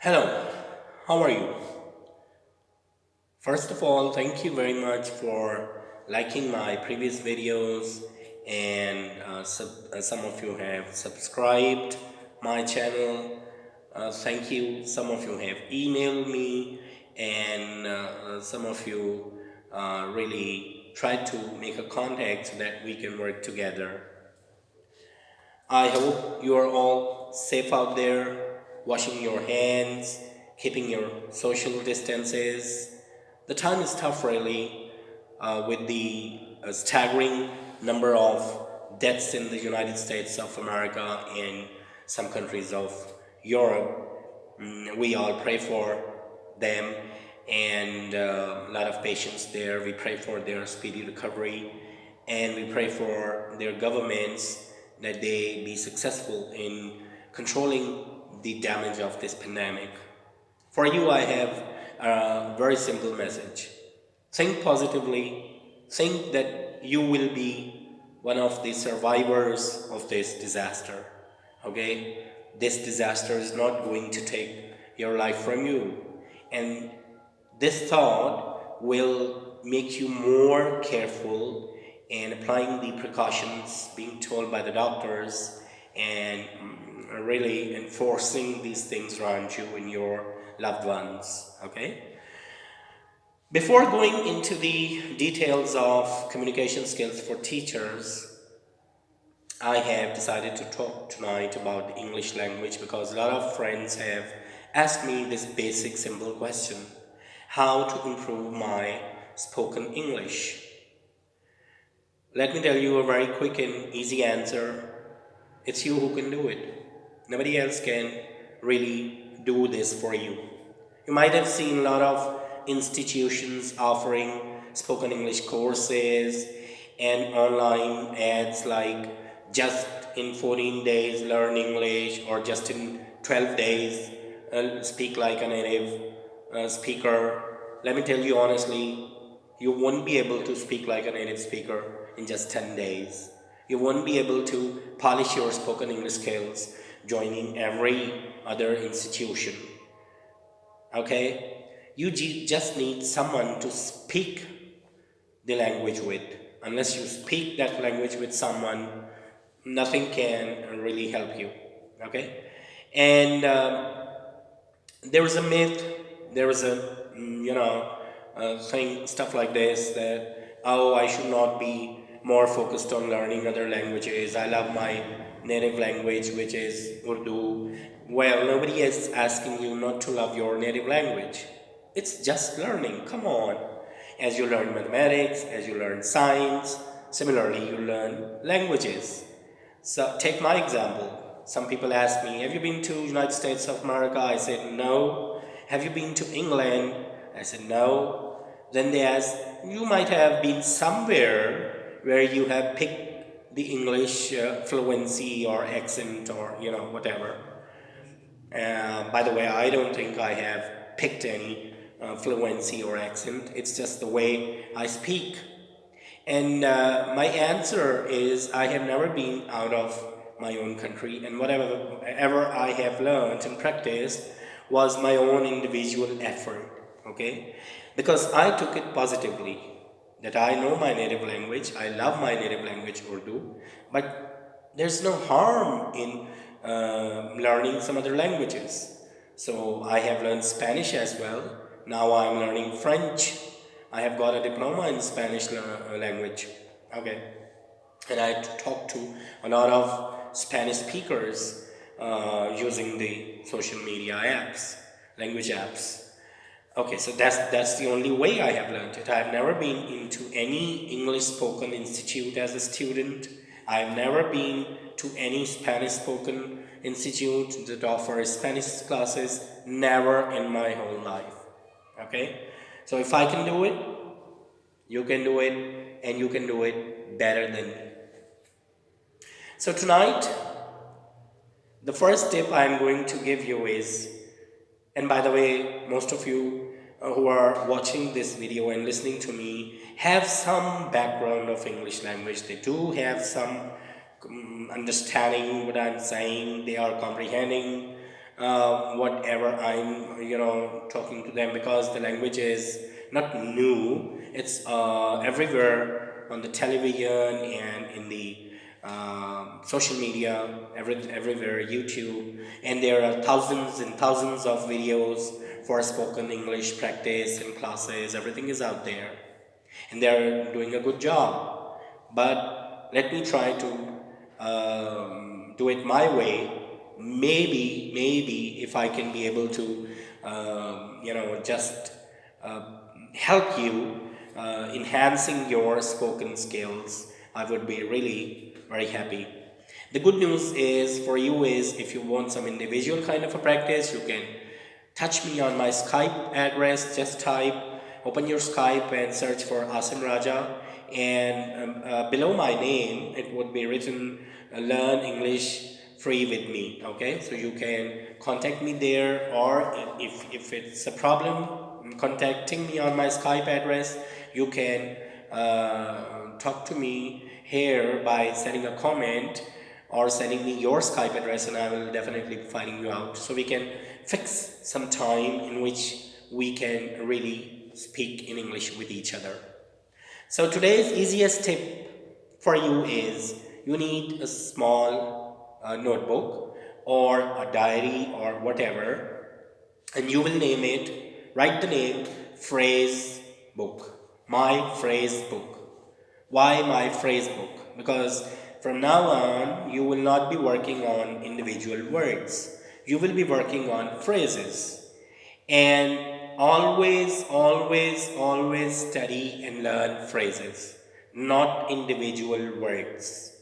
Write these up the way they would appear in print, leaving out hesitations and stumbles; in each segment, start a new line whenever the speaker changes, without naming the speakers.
Hello, how are you? First of all, thank you very much for liking my previous videos and some of you have subscribed my channel. Thank you. Some of you have emailed me and some of you really tried to make a contact so that we can work together. I hope you are all safe out there, washing your hands, keeping your social distances. The time is tough, really, with the staggering number of deaths in the United States of America and some countries of Europe. We all pray for them and a lot of patients there. We pray for their speedy recovery and we pray for their governments that they be successful in controlling the damage of this pandemic. For you, I have a very simple message. Think positively, think that you will be one of the survivors of this disaster. Okay? This disaster is not going to take your life from you. And this thought will make you more careful in applying the precautions being told by the doctors and really enforcing these things around you and your loved ones. Okay? Before going into the details of communication skills for teachers, I have decided to talk tonight about the English language because a lot of friends have asked me this basic simple question: how to improve my spoken English? Let me tell you a very quick and easy answer. It's you who can do it. Nobody else can really do this for you. You might have seen a lot of institutions offering spoken English courses and online ads like just in 14 days learn English or just in 12 days speak like a native speaker. Let me tell you honestly, you won't be able to speak like a native speaker in just 10 days. You won't be able to polish your spoken English skills joining every other institution. Okay? You just need someone to speak the language with. Unless you speak that language with someone, nothing can really help you. Okay? And there is a myth, there is a thing, stuff like this, that oh, I should not be more focused on learning other languages. I love my native language, which is Urdu. Well, nobody is asking you not to love your native language. It's just learning, come on. As you learn mathematics, as you learn science, similarly you learn languages. So take my example. Some people ask me, have you been to United States of America? I said, no. Have you been to England? I said, no. Then they ask, you might have been somewhere where you have picked the English fluency or accent or, whatever. By the way, I don't think I have picked any fluency or accent. It's just the way I speak. And my answer is I have never been out of my own country, and whatever ever I have learned and practiced was my own individual effort, okay? Because I took it positively, that I know my native language, I love my native language, Urdu, but there's no harm in learning some other languages. So I have learned Spanish as well. Now I'm learning French. I have got a diploma in Spanish language. Okay. And I talk to a lot of Spanish speakers using the social media apps, language apps. Okay, so that's the only way I have learned it. I have never been into any English spoken institute as a student. I have never been to any Spanish spoken institute that offers Spanish classes. Never in my whole life. Okay, so if I can do it, you can do it, and you can do it better than me. So tonight, the first tip I'm going to give you is, and by the way, most of you who are watching this video and listening to me have some background of English language. They do have some understanding what I'm saying. They are comprehending whatever I'm talking to them, because the language is not new. It's everywhere on the television and in the social media, everywhere, YouTube, and there are thousands and thousands of videos for spoken English practice and classes. Everything is out there, and they're doing a good job. But let me try to do it my way. Maybe if I can be able to, just help you enhancing your spoken skills, I would be really very happy. The good news is for you is, if you want some individual kind of a practice, you can touch me on my Skype address. Just type, open your Skype and search for Asim Raja, and below my name it would be written Learn English Free with me. Okay, so you can contact me there, or if it's a problem contacting me on my Skype address, you can talk to me here by sending a comment or sending me your Skype address, and I will definitely be finding you out, so we can fix some time in which we can really speak in English with each other. So today's easiest tip for you is, you need a small notebook or a diary or whatever, and you will name it, write the name phrase book, my phrase book. Why my phrase book? Because from now on, you will not be working on individual words. You will be working on phrases. And always study and learn phrases, not individual words.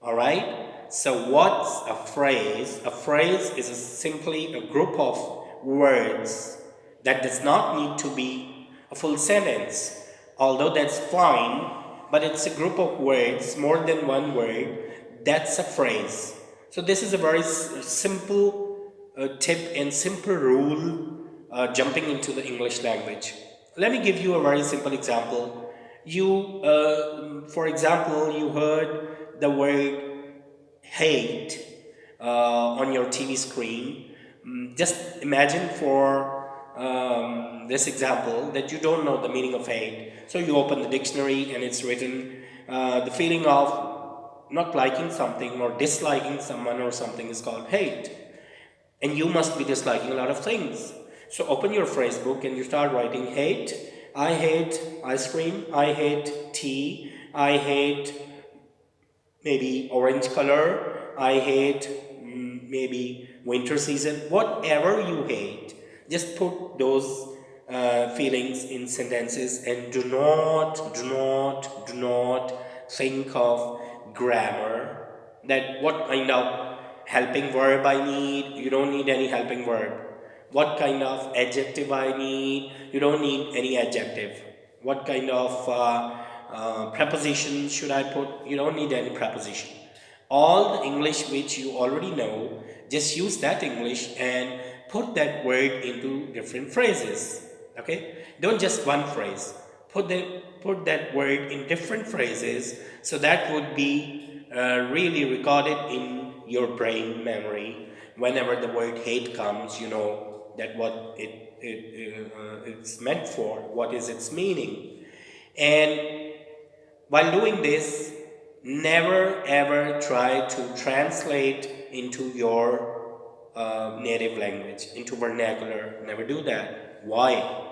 All right? So, what's a phrase? A phrase is simply a group of words that does not need to be a full sentence, although that's fine, but it's a group of words, more than one word, that's a phrase. So, this is a very simple tip and simple rule jumping into the English language. Let me give you a very simple example. For example, you heard the word hate on your TV screen. Just imagine for this example that you don't know the meaning of hate. So you open the dictionary and it's written the feeling of not liking something or disliking someone or something is called hate. And you must be disliking a lot of things. So open your phrase book and you start writing hate. I hate ice cream. I hate tea. I hate maybe orange color. I hate maybe winter season. Whatever you hate, just put those feelings in sentences, and do not think of grammar. That what kind of helping verb I need. You don't need any helping verb. What kind of adjective I need. You don't need any adjective. What kind of preposition should I put? You don't need any preposition. All the English which you already know, just use that English and put that word into different phrases. Okay? Don't just one phrase. Put that word in different phrases, so that would be really recorded in your brain memory. Whenever the word hate comes, you know that what it's meant for, what is its meaning. And while doing this, never ever try to translate into your native language, into vernacular. Never do that. Why?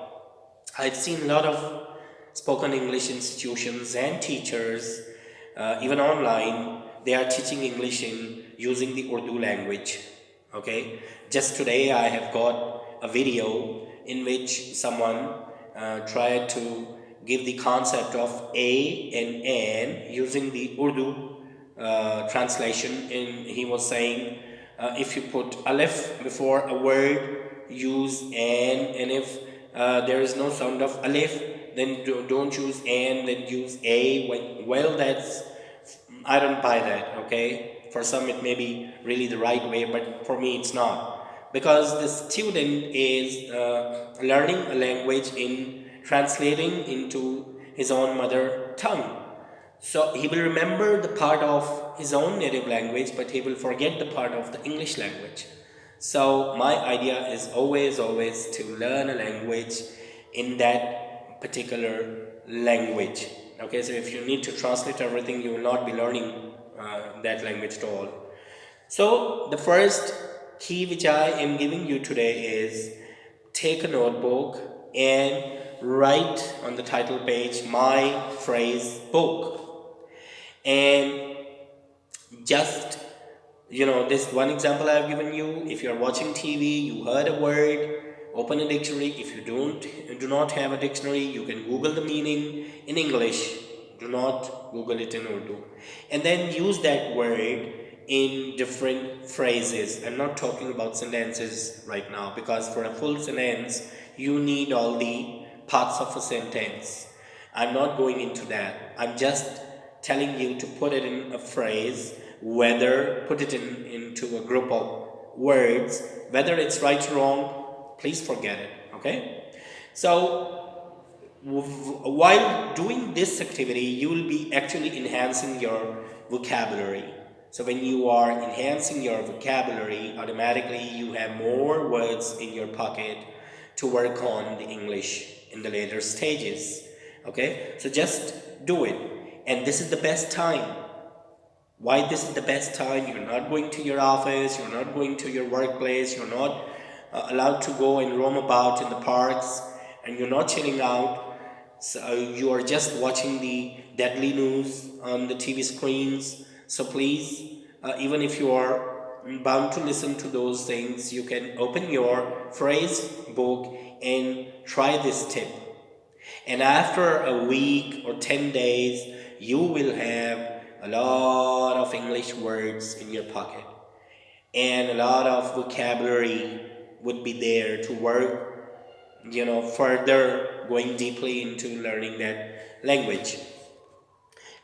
I've seen a lot of spoken English institutions and teachers, even online, they are teaching English in using the Urdu language. Okay, just today I have got a video in which someone tried to give the concept of a and an using the Urdu translation, and he was saying if you put alif before a word, use and if there is no sound of alif, then don't use and, then use a. Well, that's, I don't buy that. Okay, for some it may be really the right way, but for me it's not, because the student is learning a language in translating into his own mother tongue. So he will remember the part of his own native language, but he will forget the part of the English language. So my idea is always to learn a language in that particular language. Okay, so if you need to translate everything, you will not be learning that language at all. So the first key which I am giving you today is take a notebook and write on the title page my phrase book, and just, this one example I've given you. If you're watching TV, you heard a word, open a dictionary. If you do not have a dictionary, you can Google the meaning in English. Do not Google it in Urdu. And then use that word in different phrases. I'm not talking about sentences right now, because for a full sentence, you need all the parts of a sentence. I'm not going into that. I'm just telling you to put it in a phrase, whether put it into a group of words, whether it's right or wrong, please forget it. Okay? So while doing this activity, you will be actually enhancing your vocabulary. So when you are enhancing your vocabulary, automatically you have more words in your pocket to work on the English in the later stages. Okay, so just do it. And this is the best time. Why this is the best time? You're not going to your office, you're not going to your workplace, you're not allowed to go and roam about in the parks, and you're not chilling out. So you are just watching the deadly news on the TV screens. So please, even if you are bound to listen to those things, you can open your phrase book and try this tip. And after a week or 10 days, you will have a lot of English words in your pocket, and a lot of vocabulary would be there to work, further going deeply into learning that language.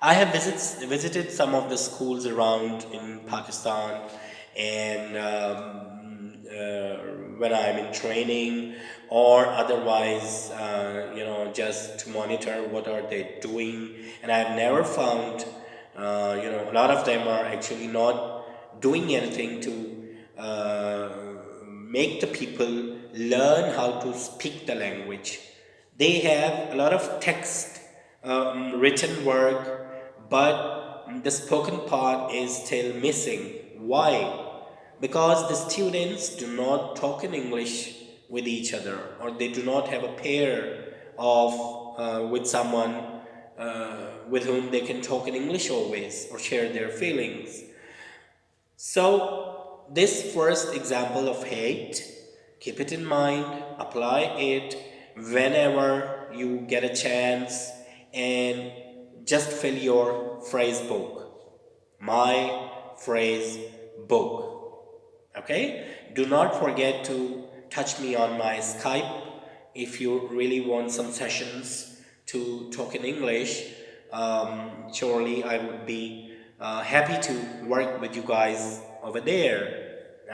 I have visited some of the schools around in Pakistan, and when I'm in training or otherwise, just to monitor what are they doing, and I've never found, a lot of them are actually not doing anything to make the people learn how to speak the language. They have a lot of text, written work, but the spoken part is still missing. Why? Because the students do not talk in English with each other, or they do not have a pair of with someone with whom they can talk in English always or share their feelings. So, this first example of hate, keep it in mind, apply it whenever you get a chance, and just fill your phrase book. My phrase book. Okay? Do not forget to touch me on my Skype if you really want some sessions to talk in English. Surely I would be happy to work with you guys over there.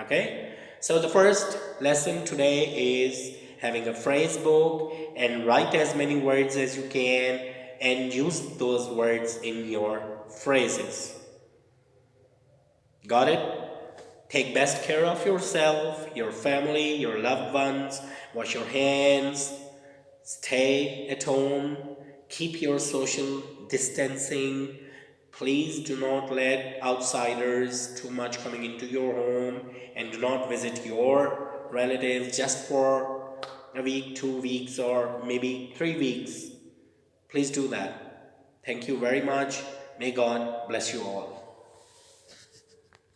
Okay? So the first lesson today is having a phrase book, and write as many words as you can and use those words in your phrases. Got it? Take best care of yourself, your family, your loved ones. Wash your hands. Stay at home. Keep your social distancing. Please do not let outsiders too much coming into your home, and do not visit your relatives just for a week, 2 weeks, or maybe 3 weeks. Please do that. Thank you very much. May God bless you all.